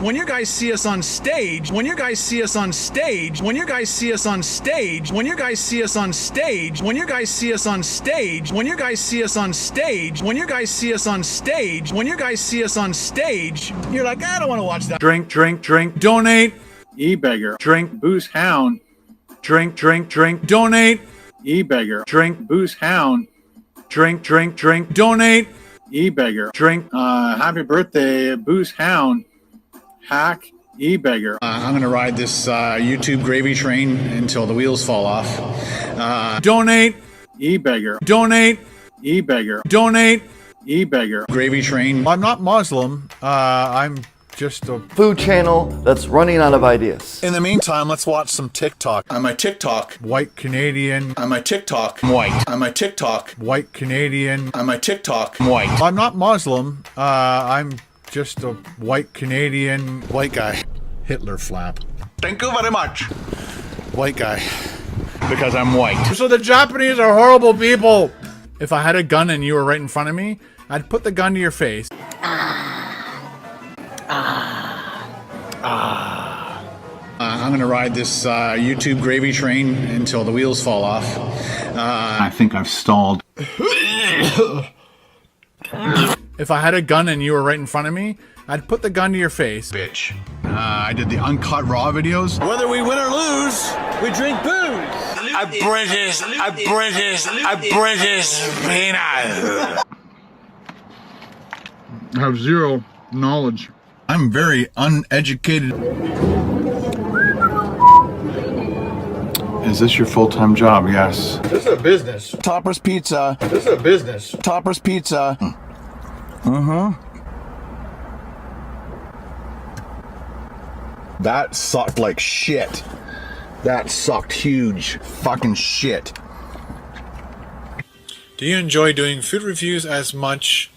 When you guys see us on stage, when you guys see us on stage, when you guys see us on stage, when you guys see us on stage, when you guys see us on stage, when you guys see us on stage, when you guys see us on stage, when you guys see us on stage, you're like, I don't want to watch that. Drink, drink, drink, donate. E-beggar. Drink, Booze hound. drink, drink, drink, donate. E-beggar. Drink, Booze hound. drink, drink, drink, donate. E-beggar. Drink. Happy birthday, Booze hound. Hack. E-beggar. I'm going to ride this YouTube gravy train until the wheels fall off. Donate. E-beggar. Donate. E-beggar. Donate. E-beggar. Gravy train. I'm not Muslim. I'm just a food channel that's running out of ideas. In the meantime, let's watch some TikTok. On my TikTok. white Canadian. On my TikTok. White. On my TikTok. White Canadian. On my TikTok. White. I'm not Muslim. I'm just a white Canadian White guy. Hitler flap. Thank you very much. White guy. Because I'm white. So the Japanese are horrible people. If I had a gun and you were right in front of me, I'd put the gun to your face. I'm going to ride this YouTube gravy train until the wheels fall off. I think I've stalled. If I had a gun and you were right in front of me, I'd put the gun to your face. Bitch. I did the uncut raw videos. Whether we win or lose, we drink booze. A British peanut. I have zero knowledge. I'm very uneducated. Is this your full-time job? Yes. This is a business. Topper's Pizza. This is a business. Topper's Pizza. That sucked like shit. That sucked huge fucking shit. Do you enjoy doing food reviews as much,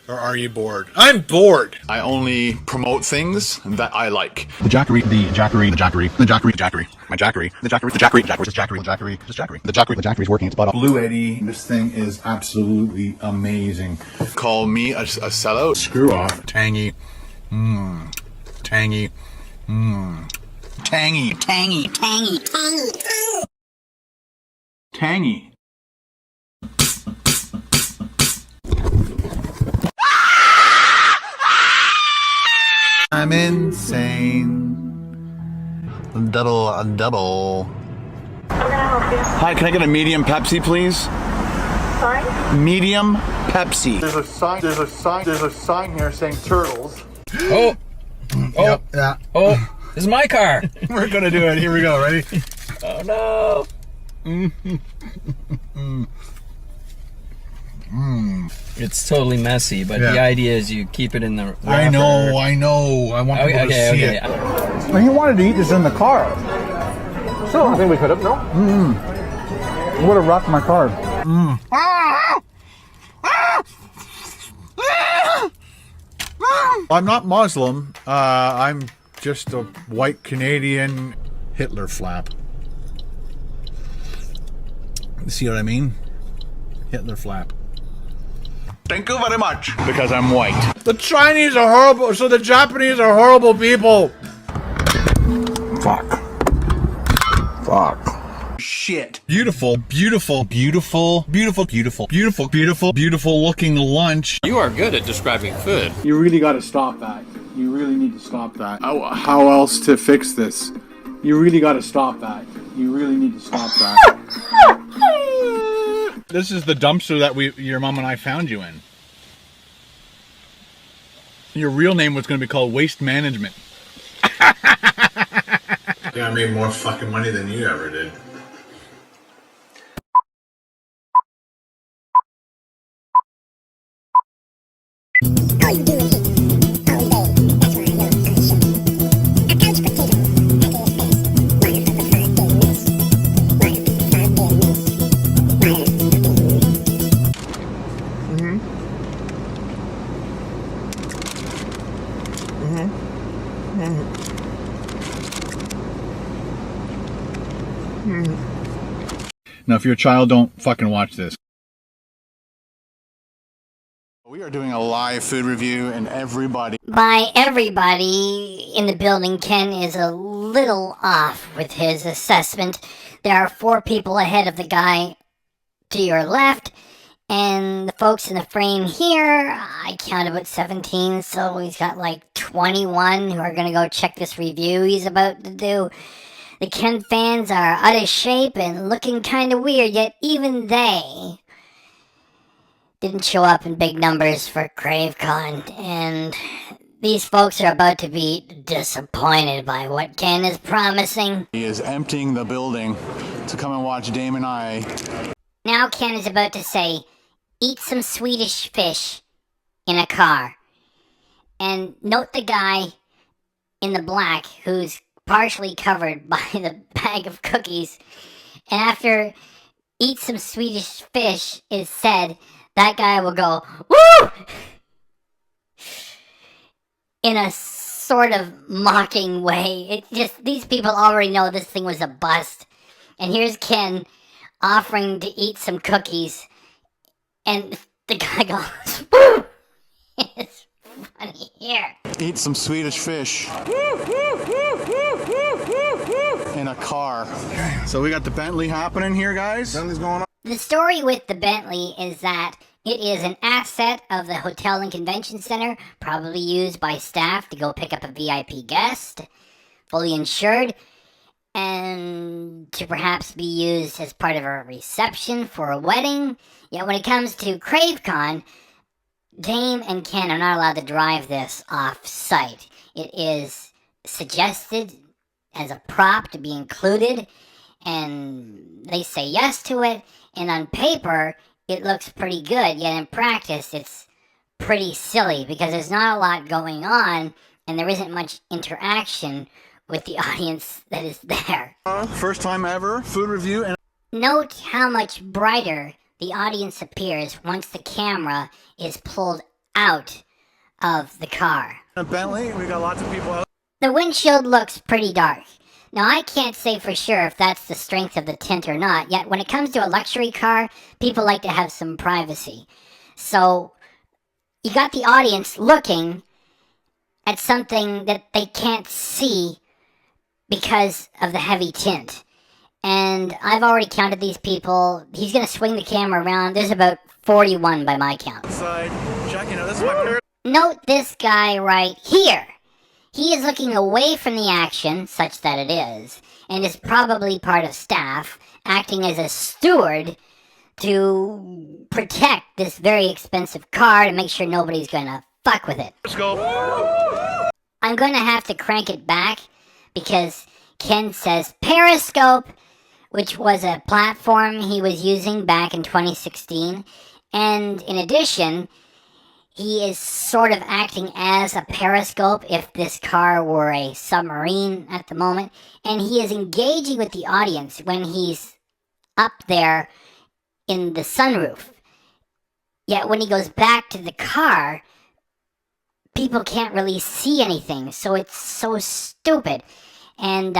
or are you bored? I'm bored. I only promote things that I like. The Jackery, the Jackery, the Jackery, the Jackery, the Jackery, my Jackery, the Jackery, the Jackery, the Jackery, the Jackery, the Jackery, the Jackery, the Jackery, the Jackery's working its butt off. Blue Eddie, this thing is absolutely amazing. Call me a sellout. Screw off. Tangy. Tangy. Tangy. Tangy, tangy, tangy, tangy. Tangy. I'm insane. Double. Hi, can I get a medium Pepsi, please? Sorry? Medium Pepsi. There's a sign here saying turtles. Oh, this is my car. We're gonna do it. Here we go. Ready? Oh no. It's totally messy, but the idea is you keep it in the wrapper. I know. I want people to see it. Well, he wanted to eat this in the car. So I think we could have, no? It would have rocked my car. I'm not Muslim. I'm just a white Canadian Hitler flap. See what I mean? Hitler flap. Thank you very much. Because I'm white. The Chinese are horrible, so the Japanese are horrible people. Fuck. Shit. Beautiful looking lunch. You are good at describing food. You really got to stop that. You really need to stop that. How else to fix this? You really got to stop that. You really need to stop that. This is the dumpster that your mom and I found you in. Your real name was going to be called Waste Management. Yeah, I made more fucking money than you ever did. How you doing? How you doing? That's why I know I'm shit. A couch potato. Now, if you're a child, don't fucking watch this. We are doing a live food review, and everybody. By everybody in the building, Ken is a little off with his assessment. There are 4 people ahead of the guy to your left, and the folks in the frame here, I count about 17, so he's got like 21 who are going to go check this review he's about to do. The Ken fans are out of shape and looking kind of weird, yet even they didn't show up in big numbers for CraveCon, and these folks are about to be disappointed by what Ken is promising. He is emptying the building to come and watch Daym and I. Now Ken is about to say, eat some Swedish fish in a car. And note the guy in the black who's partially covered by the bag of cookies. And after eat some Swedish fish is said, that guy will go, woo! In a sort of mocking way. It's just, these people already know this thing was a bust. And here's Ken offering to eat some cookies. And the guy goes, woo! It's funny here. Eat some Swedish fish. In a car. So we got the Bentley happening here, guys. Bentley's going on. The story with the Bentley is that it is an asset of the Hotel and Convention Center, probably used by staff to go pick up a VIP guest, fully insured, and to perhaps be used as part of a reception for a wedding. Yet when it comes to CraveCon, Daym and Ken are not allowed to drive this off-site. It is suggested as a prop to be included, and they say yes to it, and on paper, it looks pretty good, yet in practice, it's pretty silly, because there's not a lot going on, and there isn't much interaction with the audience that is there. First time ever, food review. And Note how much brighter the audience appears once the camera is pulled out of the car. a Bentley, we got lots of people out. The windshield looks pretty dark. Now, I can't say for sure if that's the strength of the tint or not, yet when it comes to a luxury car, people like to have some privacy. So, you got the audience looking at something that they can't see because of the heavy tint. And I've already counted these people. He's going to swing the camera around. There's about 41 by my count. Side, check, this is my Note this guy right here. He is looking away from the action, such that it is, and is probably part of staff, acting as a steward to protect this very expensive car to make sure nobody's gonna fuck with it. Let's go. I'm gonna have to crank it back because Ken says periscope, which was a platform he was using back in 2016, and in addition, he is sort of acting as a periscope if this car were a submarine at the moment. And he is engaging with the audience when he's up there in the sunroof. Yet when he goes back to the car, people can't really see anything. So it's so stupid. And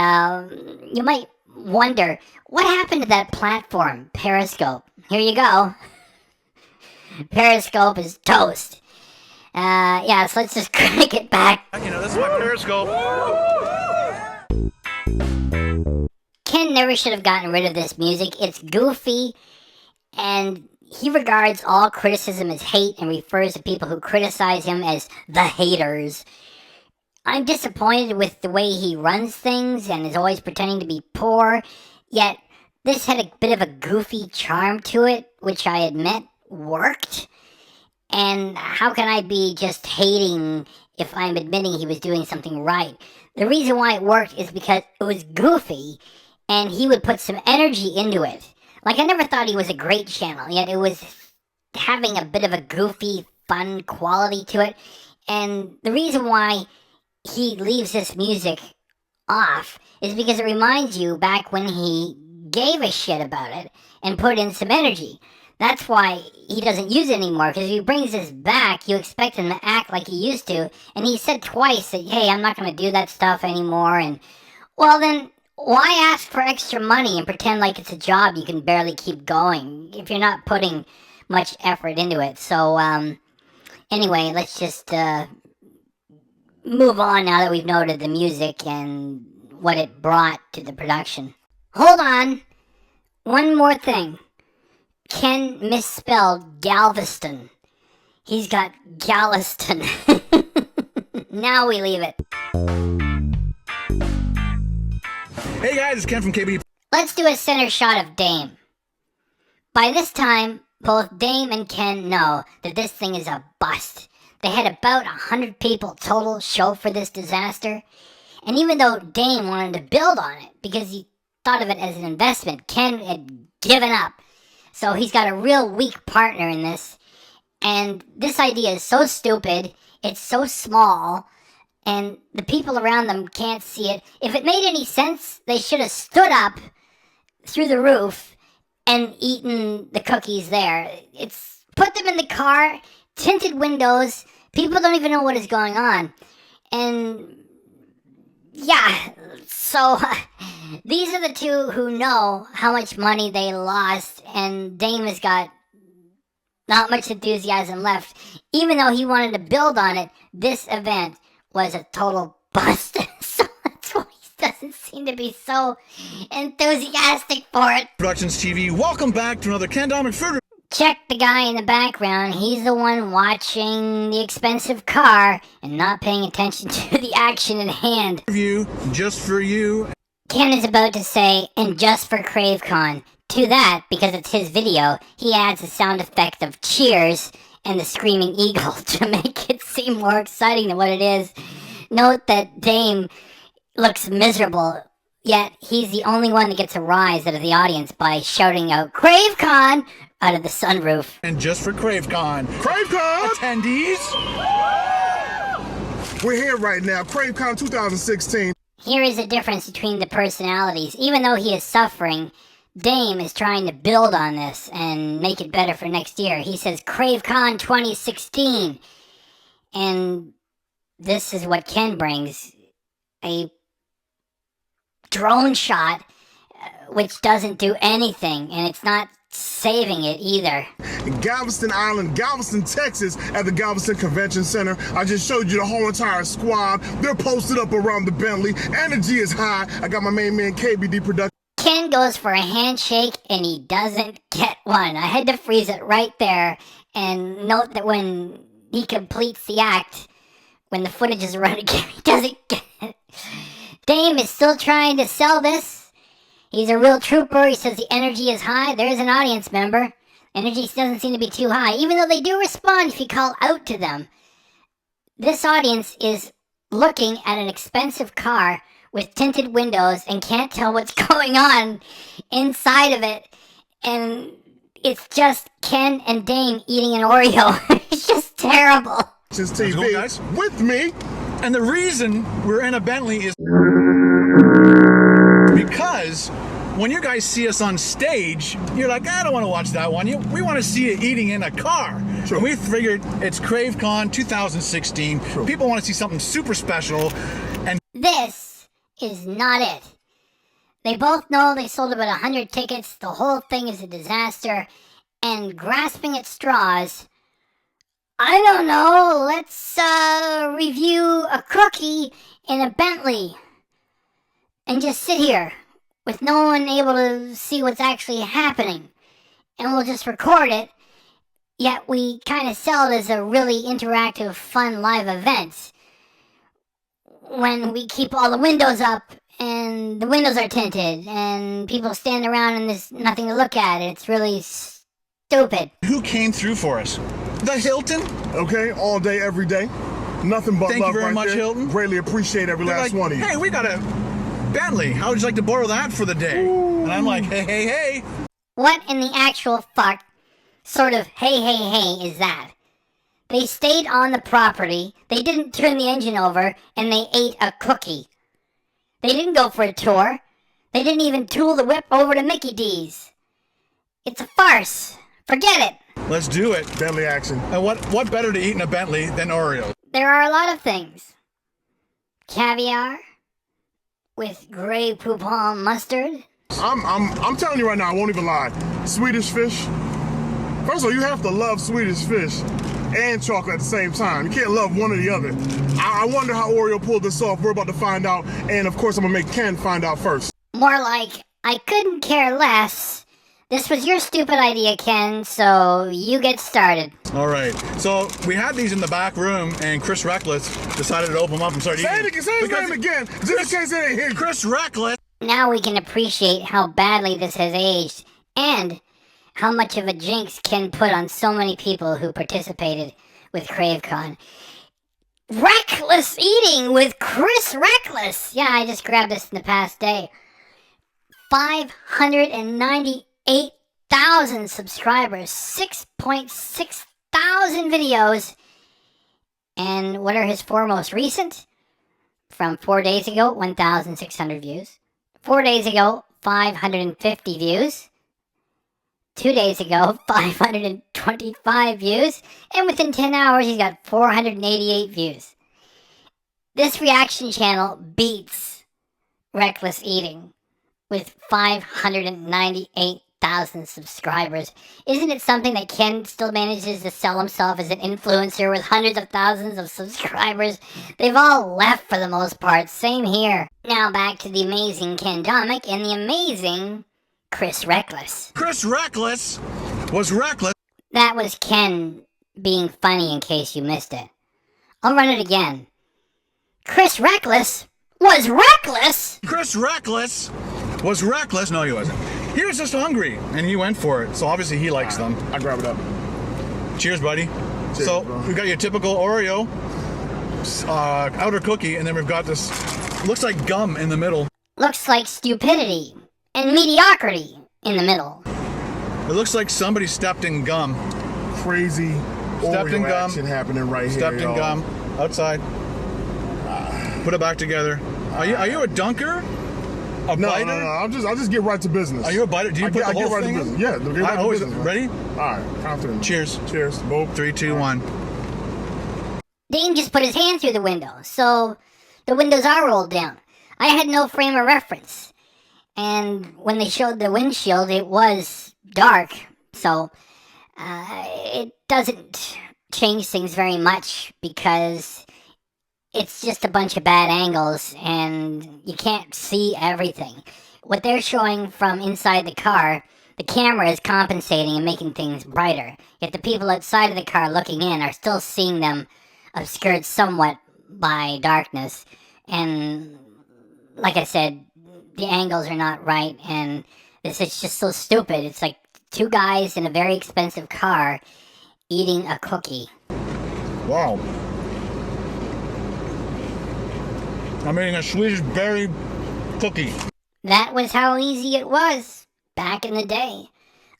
you might wonder, what happened to that platform, periscope? Here you go. Periscope is toast. Yeah, so let's just crank it back. This is my periscope. Ken never should have gotten rid of this music. It's goofy, and he regards all criticism as hate and refers to people who criticize him as the haters. I'm disappointed with the way he runs things and is always pretending to be poor, yet this had a bit of a goofy charm to it, which I admit worked. And how can I be just hating if I'm admitting he was doing something right? The reason why it worked is because it was goofy, and he would put some energy into it. Like, I never thought he was a great channel, yet it was having a bit of a goofy, fun quality to it. And the reason why he leaves this music off is because it reminds you back when he gave a shit about it and put in some energy. That's why he doesn't use it anymore, because if he brings this back, you expect him to act like he used to. And he said twice that, hey, I'm not going to do that stuff anymore. And, well, then, why ask for extra money and pretend like it's a job you can barely keep going if you're not putting much effort into it? So, Anyway, let's just move on now that we've noted the music and what it brought to the production. Hold on. One more thing. Ken misspelled Galveston. He's got Galveston. Now we leave it. Hey guys, it's Ken from KB. Let's do a center shot of Daym. By this time, both Daym and Ken know that this thing is a bust. They had about 100 people total show for this disaster. And even though Daym wanted to build on it because he thought of it as an investment, Ken had given up. So he's got a real weak partner in this. And this idea is so stupid, it's so small, and the people around them can't see it. If it made any sense, they should have stood up through the roof and eaten the cookies there. It's put them in the car, tinted windows, people don't even know what is going on. And yeah, so these are the two who know how much money they lost, and Daym has got not much enthusiasm left. Even though he wanted to build on it, this event was a total bust. So that's why he doesn't seem to be so enthusiastic for it. Productions TV, welcome back to another Ken Domik food. Check the guy in the background. He's the one watching the expensive car and not paying attention to the action at hand. Review just for you. Ken is about to say, and just for CraveCon. To that, because it's his video, he adds a sound effect of cheers and the screaming eagle to make it seem more exciting than what it is. Note that Daym looks miserable, yet he's the only one that gets a rise out of the audience by shouting out CraveCon out of the sunroof. And just for CraveCon. CraveCon! Attendees! We're here right now, CraveCon 2016. Here is the difference between the personalities. Even though he is suffering, Daym is trying to build on this and make it better for next year. He says CraveCon 2016. And this is what Ken brings. A drone shot, which doesn't do anything, and it's not saving it either. In Galveston Island, Galveston, Texas, at the Galveston Convention Center. I just showed you the whole entire squad. They're posted up around the Bentley. Energy is high. I got my main man KBD Production. Ken goes for a handshake and he doesn't get one. I had to freeze it right there and note that when he completes the act, when the footage is run again, he doesn't get it. Daym is still trying to sell this. He's a real trooper. He says the energy is high. There's an audience member. Energy doesn't seem to be too high, even though they do respond if you call out to them. This audience is looking at an expensive car with tinted windows and can't tell what's going on inside of it. And it's just Ken and Daym eating an Oreo. It's just terrible. Since TV guys. with me. And the reason we're in a Bentley is because when you guys see us on stage, you're like, I don't want to watch that one. We want to see you eating in a car. True. And we figured it's CraveCon 2016. True. People want to see something super special. And This is not it. They both know they sold about 100 tickets. The whole thing is a disaster. And grasping at straws, I don't know, let's review a cookie in a Bentley and just sit here with no one able to see what's actually happening. And we'll just record it, yet we kind of sell it as a really interactive, fun live event when we keep all the windows up and the windows are tinted and people stand around and there's nothing to look at. It's really stupid. who came through for us? The Hilton? Okay, all day, every day. Nothing but Thank you love very right much, there. Hilton. Greatly appreciate every They're last like, one of you. hey, we got a Bentley. How would you like to borrow that for the day? Ooh. And I'm like, hey. What in the actual fuck sort of hey is that? They stayed on the property, they didn't turn the engine over, and they ate a cookie. They didn't go for a tour. They didn't even tool the whip over to Mickey D's. It's a farce. Forget it. Let's do it. Bentley action. And what better to eat in a Bentley than Oreos? There are a lot of things. Caviar with Grey Poupon mustard. I'm telling you right now, I won't even lie. Swedish fish. First of all, you have to love Swedish fish. and chocolate at the same time. You can't love one or the other. I wonder how Oreo pulled this off. We're about to find out, and of course I'm gonna make Ken find out first. More like, I couldn't care less. This was your stupid idea, Ken, so you get started. All right. So we had these in the back room, and Chris Reckless decided to open them up and start eating. Say his name again, just in case it ain't here. Chris Reckless. Now we can appreciate how badly this has aged, and how much of a jinx Ken put on so many people who participated with CraveCon. Reckless eating with Chris Reckless! Yeah, I just grabbed this in the past day. 598,000 subscribers, 6.6 thousand videos. And what are his four most recent? From 4 days ago, 1,600 views. 4 days ago, 550 views. 2 days ago, 525 views. And within 10 hours, he's got 488 views. This reaction channel beats Reckless Eating with 598,000 subscribers. Isn't it something that Ken still manages to sell himself as an influencer with hundreds of thousands of subscribers? They've all left for the most part. Same here. Now back to the amazing Ken Domik and the amazing Chris Reckless. Chris Reckless was reckless. That was Ken being funny in case you missed it. I'll run it again. Chris Reckless was reckless! Chris Reckless was reckless. No, he wasn't. He was just hungry, and he went for it. So obviously he likes them. I grab it up. Cheers, buddy. Cheers, so bro. we've got your typical Oreo outer cookie, and then we've got this, looks like gum in the middle. Looks like stupidity and mediocrity in the middle. It looks like somebody stepped in gum. Crazy Stepped in Oreo gum. action happening right Stepped here, in y'all. gum. Outside. Put it back together. Are you a dunker? A No, biter? no, no. I'll just get right to business. Are you a biter? Do you put the whole right thing to in? business. Yeah, get right to always business. Man. ready? All right, confident. Cheers. Cheers. Boom. 3, 2, 1. Daym just put his hand through the window, so the windows are rolled down. I had no frame of reference. And when they showed the windshield, it was dark, so it doesn't change things very much because it's just a bunch of bad angles and you can't see everything. What they're showing from inside the car, the camera is compensating and making things brighter. Yet the people outside of the car looking in are still seeing them obscured somewhat by darkness. And like I said, the angles are not right, and this is just so stupid. It's like two guys in a very expensive car eating a cookie. Wow. I'm eating a Swedish berry cookie. That was how easy it was back in the day.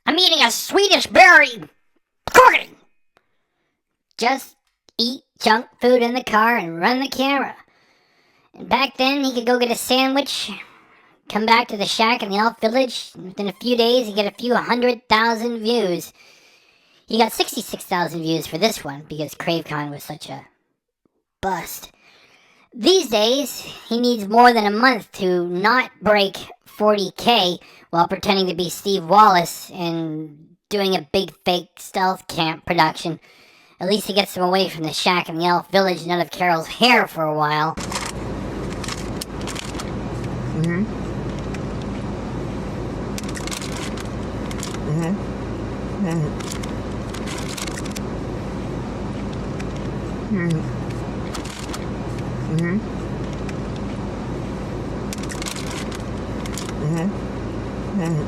I'm eating a Swedish berry cookie. Just eat junk food in the car and run the camera. And back then, he could go get a sandwich, come back to the shack in the Elf Village, and within a few days, he'd get a few 100,000 views. He got 66,000 views for this one because CraveCon was such a bust. These days, he needs more than a month to not break 40K while pretending to be Steve Wallace and doing a big fake stealth camp production. At least he gets him away from the shack in the Elf Village and out of Carol's hair for a while. Mm-hmm. Mm-hmm. Mm-hmm. Mm-hmm. Mm-hmm. Mm-hmm. Mm-hmm.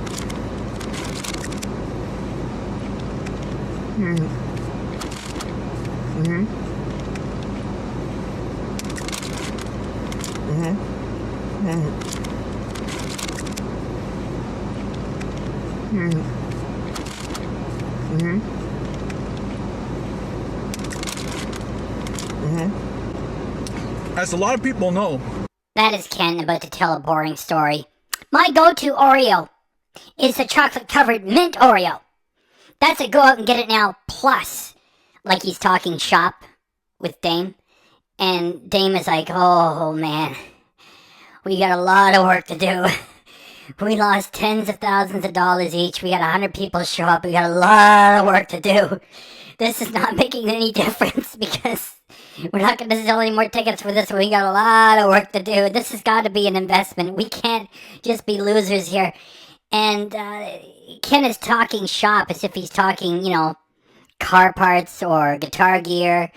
Mm-hmm. Mm-hmm. Mm-hmm. Mm-hmm. Mm-hmm. Mm-hmm. Mm-hmm. As a lot of people know, That is Ken about to tell a boring story. My go-to Oreo is the chocolate-covered mint Oreo. That's a go out and get it now plus. Like he's talking shop with Daym. And Daym is like, oh man, we got a lot of work to do. We lost tens of thousands of dollars each. We had 100 people show up. We got a lot of work to do. This is not making any difference because we're not going to sell any more tickets for this. We got a lot of work to do. This has got to be an investment. We can't just be losers here. And Ken is talking shop as if he's talking, car parts or guitar gear.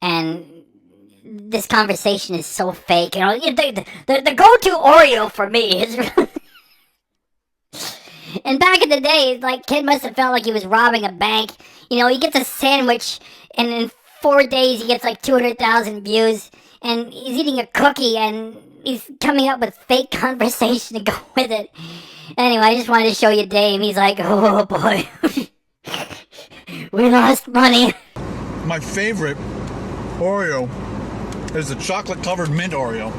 And this conversation is so fake. The go-to Oreo for me is... And back in the day, Ken must have felt like he was robbing a bank. He gets a sandwich, and in 4 days he gets 200,000 views. And he's eating a cookie, and he's coming up with fake conversation to go with it. Anyway, I just wanted to show you Daym. He's like, oh boy, we lost money. My favorite Oreo is the chocolate-covered mint Oreo.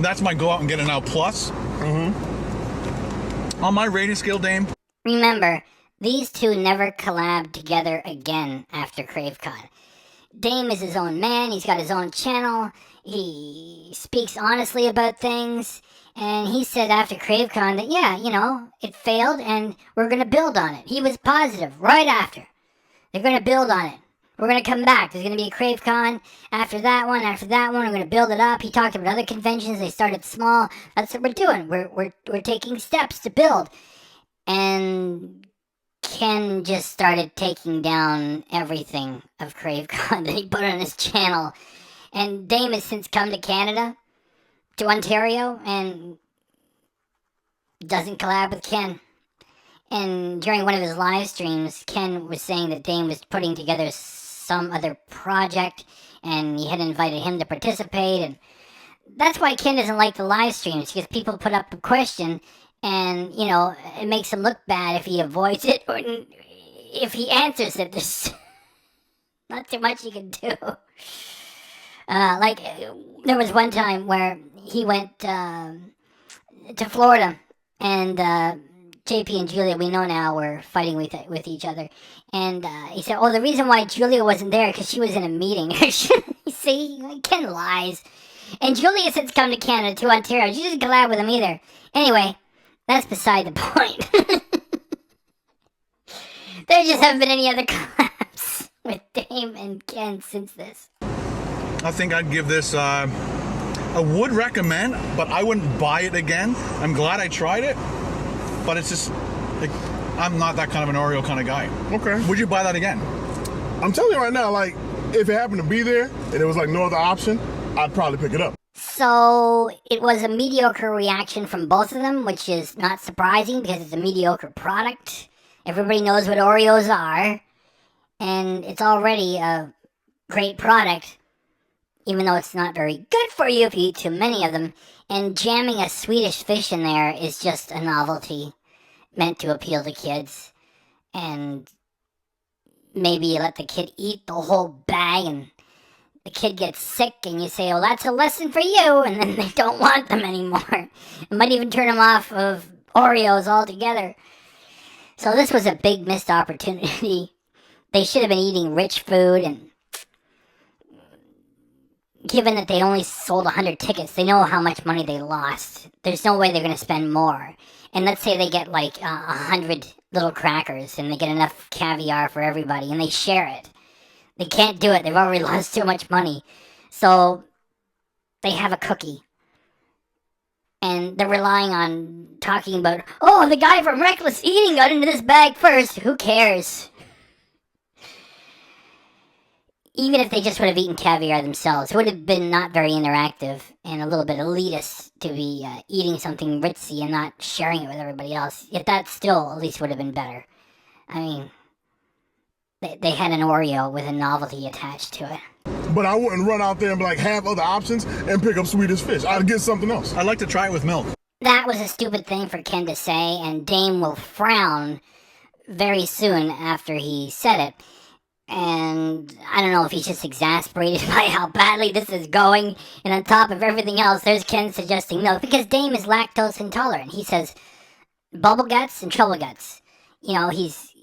That's my go out and get it now plus. On my rating scale, Daym. Remember, these two never collabed together again after CraveCon. Daym is his own man. He's got his own channel. He speaks honestly about things. And he said after CraveCon that, it failed and we're going to build on it. He was positive right after. They're going to build on it. We're going to come back. There's going to be a CraveCon after that one. We're going to build it up. He talked about other conventions. They started small. That's what we're doing. We're taking steps to build. And Ken just started taking down everything of CraveCon that he put on his channel. And Daym has since come to Canada, to Ontario, and doesn't collab with Ken. And during one of his live streams, Ken was saying that Daym was putting together some other project, and he had invited him to participate, and that's why Ken doesn't like the live streams, because people put up a question, and, it makes him look bad if he avoids it, or if he answers it. There's not too much he can do. There was one time where he went to Florida, and JP and Julia, we know now, were fighting with each other. And he said, the reason why Julia wasn't there, because she was in a meeting. You see, Ken lies. And Julia since come to Canada, to Ontario. She doesn't collab with him either. Anyway, that's beside the point. There just haven't been any other collabs with Daym and Ken since this. I think I'd give this, I would recommend, but I wouldn't buy it again. I'm glad I tried it, but it's just, I'm not that kind of an Oreo kind of guy. Okay. Would you buy that again? I'm telling you right now, if it happened to be there and there was no other option, I'd probably pick it up. So it was a mediocre reaction from both of them, which is not surprising because it's a mediocre product. Everybody knows what Oreos are, and it's already a great product, even though it's not very good for you if you eat too many of them. And jamming a Swedish fish in there is just a novelty meant to appeal to kids. And maybe you let the kid eat the whole bag and the kid gets sick and you say, that's a lesson for you, and then they don't want them anymore. It might even turn them off of Oreos altogether. So this was a big missed opportunity. They should have been eating rich food, and given that they only sold 100 tickets, they know how much money they lost. There's no way they're going to spend more. And let's say they get 100 little crackers and they get enough caviar for everybody and they share it. They can't do it. They've already lost too much money. So they have a cookie. And they're relying on talking about, the guy from Reckless Eating got into this bag first. Who cares? Even if they just would have eaten caviar themselves, it would have been not very interactive and a little bit elitist to be eating something ritzy and not sharing it with everybody else. Yet that still at least would have been better. I mean, they had an Oreo with a novelty attached to it. But I wouldn't run out there and have other options and pick up Swedish fish. I'd get something else. I'd like to try it with milk. That was a stupid thing for Ken to say, and Daym will frown very soon after he said it. And I don't know if he's just exasperated by how badly this is going. And on top of everything else, there's Ken suggesting milk, because Daym is lactose intolerant. He says bubble guts and trouble guts. He's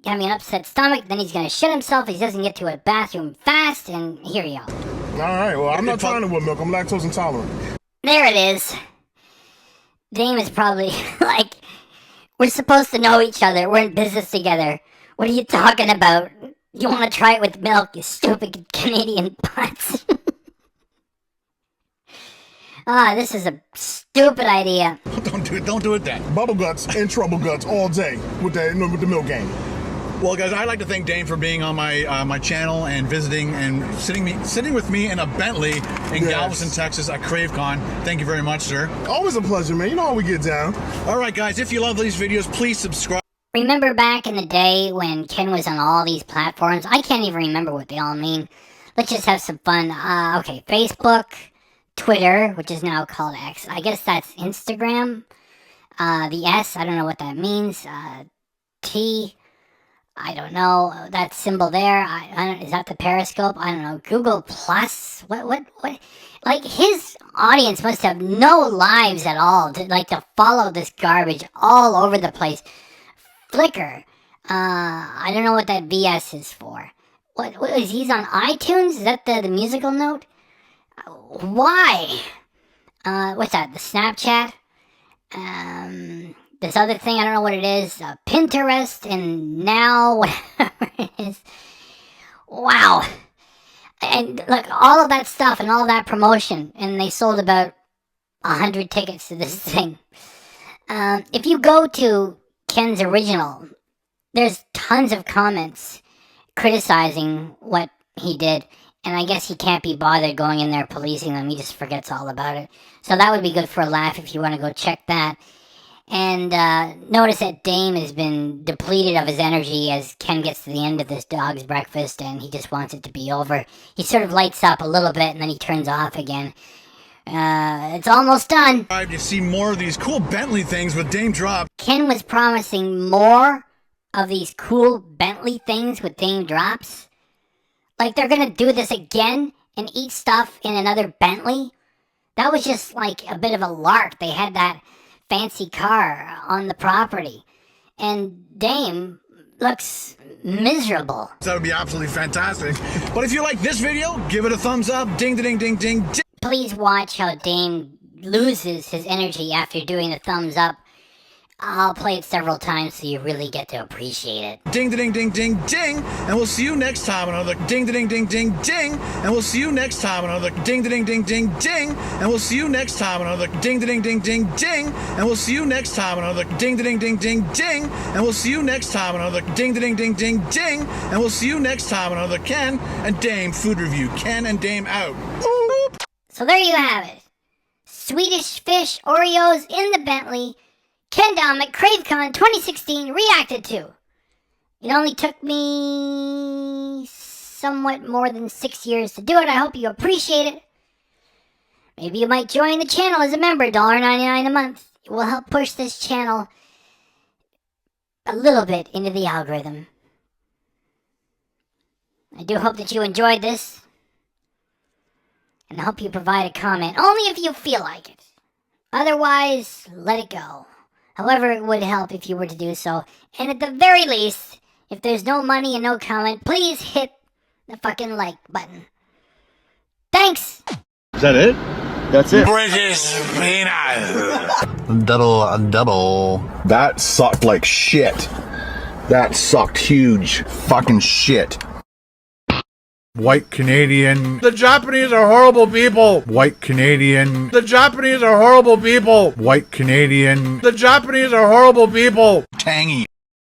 having an upset stomach, then he's going to shit himself if he doesn't get to a bathroom fast, and here you go. All right, well, I'm not trying to with milk. I'm lactose intolerant. There it is. Daym is probably like, we're supposed to know each other. We're in business together. What are you talking about? You want to try it with milk, you stupid Canadian butts. This is a stupid idea. Don't do it. Don't do it then. Bubble guts and trouble guts all day with the milk game. Well, guys, I'd like to thank Daym for being on my channel and visiting and sitting with me in a Bentley in Galveston, Texas at CraveCon. Thank you very much, sir. Always a pleasure, man. You know how we get down. All right, guys, if you love these videos, please subscribe. Remember back in the day when Ken was on all these platforms? I can't even remember what they all mean. Let's just have some fun. Okay, Facebook, Twitter, which is now called X. I guess that's Instagram. The S, I don't know what that means. T, I don't know. That symbol there, I don't, is that the periscope? I don't know. Google Plus? What? Like, his audience must have no lives at all to follow this garbage all over the place. Flickr. I don't know what that VS is for. What is he's on iTunes? Is that the musical note? Why? What's that? The Snapchat? This other thing, I don't know what it is. Pinterest and now whatever it is. Wow. And look, all of that stuff and all that promotion, and they sold about 100 tickets to this thing. If you go to Ken's original, there's tons of comments criticizing what he did, and I guess he can't be bothered going in there policing them. He just forgets all about it. So that would be good for a laugh if you want to go check that. And notice that Daym has been depleted of his energy as Ken gets to the end of this dog's breakfast and he just wants it to be over. He sort of lights up a little bit and then he turns off again. It's almost done. To see more of these cool Bentley things with Daym Drop. Ken was promising more of these cool Bentley things with Daym Drops. Like they're gonna do this again and eat stuff in another Bentley. That was just like a bit of a lark. They had that fancy car on the property. And Daym looks miserable. That would be absolutely fantastic. But if you like this video, give it a thumbs up. Ding, ding, ding, ding, ding. Please watch how Daym loses his energy after doing the thumbs up. I'll play it several times so you really get to appreciate it. Ding, ding, ding, ding, ding, and we'll see you next time on another ding, ding, ding, ding, ding, and we'll see you next time on another ding, ding, ding, ding, ding, and we'll see you next time on another ding, ding, ding, ding, ding, and we'll see you next time on another ding, ding, ding, ding, ding, and we'll see you next time on another ding, ding, ding, ding, ding, and we'll see you next time on another Ken and Daym food review. Ken and Daym out. So there you have it. Swedish fish Oreos in the Bentley. Ken Domik, CraveCon 2016 reacted to. It only took me somewhat more than 6 years to do it. I hope you appreciate it. Maybe you might join the channel as a member, $1.99 a month. It will help push this channel a little bit into the algorithm. I do hope that you enjoyed this. And I hope you provide a comment, only if you feel like it. Otherwise, let it go. However, it would help if you were to do so. And at the very least, if there's no money and no comment, please hit the fucking like button. Thanks! Is that it? That's it. British peanut. Double. That sucked like shit. That sucked huge fucking shit. White Canadian. The Japanese are horrible people. White Canadian. The Japanese are horrible people. White Canadian. The Japanese are horrible people. Tangy.